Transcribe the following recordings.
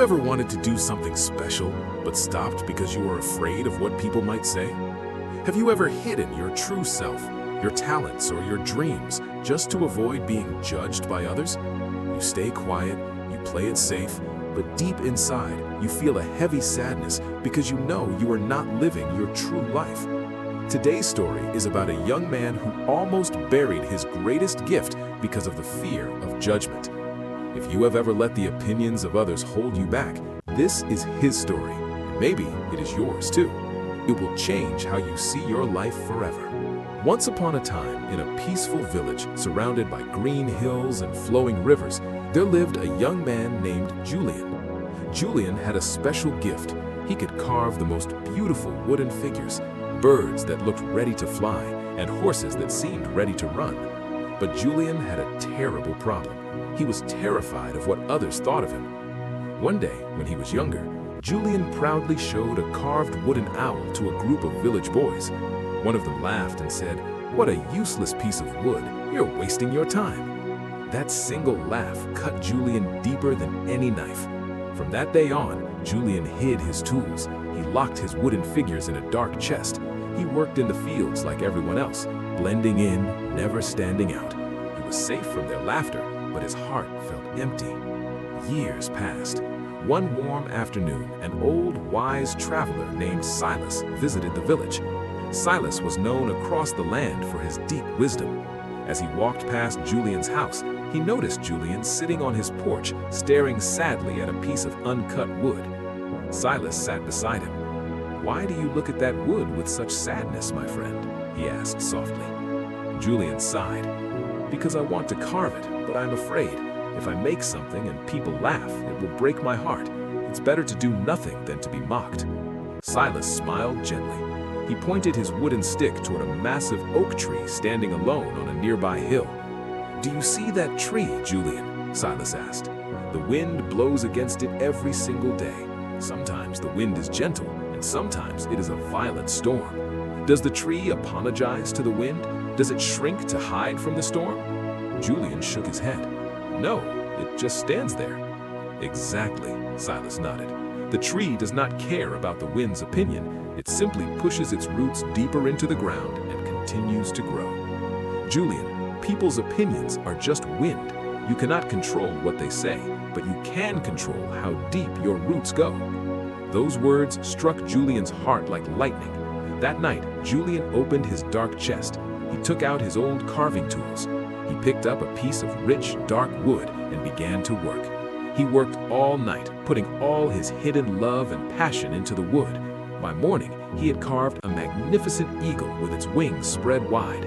ever wanted to do something special, but stopped because you were afraid of what people might say? Have you ever hidden your true self, your talents, or your dreams just to avoid being judged by others? You stay quiet, you play it safe, but deep inside, you feel a heavy sadness because you know you are not living your true life. Today's story is about a young man who almost buried his greatest gift because of the fear of judgment. If you have ever let the opinions of others hold you back, this is his story. Maybe it is yours too. It will change how you see your life forever. Once upon a time, in a peaceful village surrounded by green hills and flowing rivers, there lived a young man named Julian. Julian had a special gift. He could carve the most beautiful wooden figures, birds that looked ready to fly, and horses that seemed ready to run. But Julian had a terrible problem. He was terrified of what others thought of him. One day, when he was younger, Julian proudly showed a carved wooden owl to a group of village boys. One of them laughed and said, "What a useless piece of wood, you're wasting your time." That single laugh cut Julian deeper than any knife. From that day on, Julian hid his tools. He locked his wooden figures in a dark chest. He worked in the fields like everyone else, blending in, never standing out. He was safe from their laughter, but his heart felt empty. Years passed. One warm afternoon, an old, wise traveler named Silas visited the village. Silas was known across the land for his deep wisdom. As he walked past Julian's house, he noticed Julian sitting on his porch, staring sadly at a piece of uncut wood. Silas sat beside him. "Why do you look at that wood with such sadness, my friend?" he asked softly. Julian sighed. "Because I want to carve it, but I'm afraid. If I make something and people laugh, it will break my heart. It's better to do nothing than to be mocked." Silas smiled gently. He pointed his wooden stick toward a massive oak tree standing alone on a nearby hill. "Do you see that tree, Julian?" Silas asked. "The wind blows against it every single day. Sometimes the wind is gentle, and sometimes it is a violent storm. Does the tree apologize to the wind? Does it shrink to hide from the storm?" Julian shook his head. "No, it just stands there." "Exactly," Silas nodded. "The tree does not care about the wind's opinion. It simply pushes its roots deeper into the ground and continues to grow." "Julian, people's opinions are just wind. You cannot control what they say, but you can control how deep your roots go." Those words struck Julian's heart like lightning. That night, Julian opened his dark chest. He took out his old carving tools. He picked up a piece of rich, dark wood and began to work. He worked all night, putting all his hidden love and passion into the wood. By morning, he had carved a magnificent eagle with its wings spread wide.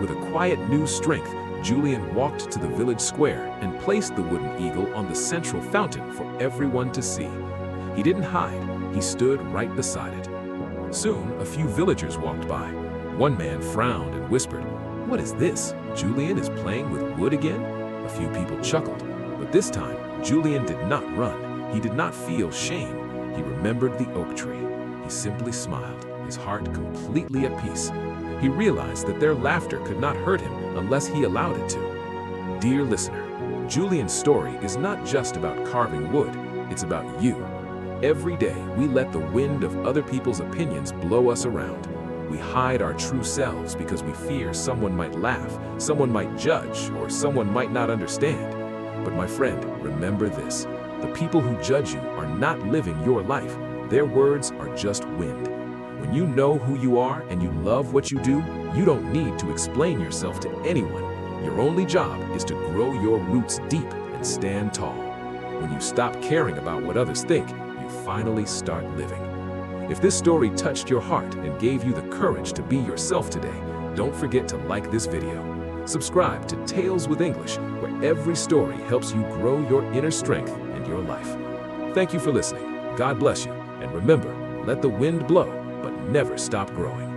With a quiet new strength, Julian walked to the village square and placed the wooden eagle on the central fountain for everyone to see. He didn't hide, he stood right beside it. Soon, a few villagers walked by. One man frowned and whispered, "What is this? Julian is playing with wood again?" A few people chuckled, but this time, Julian did not run. He did not feel shame. He remembered the oak tree. He simply smiled, his heart completely at peace. He realized that their laughter could not hurt him unless he allowed it to. Dear listener, Julian's story is not just about carving wood, it's about you. Every day, we let the wind of other people's opinions blow us around. We hide our true selves because we fear someone might laugh, someone might judge, or someone might not understand. But my friend, remember this. The people who judge you are not living your life. Their words are just wind. When you know who you are and you love what you do, you don't need to explain yourself to anyone. Your only job is to grow your roots deep and stand tall. When you stop caring about what others think, you finally start living. If this story touched your heart and gave you the courage to be yourself today, don't forget to like this video. Subscribe to Tales with English, where every story helps you grow your inner strength and your life. Thank you for listening. God bless you. And remember, let the wind blow, but never stop growing.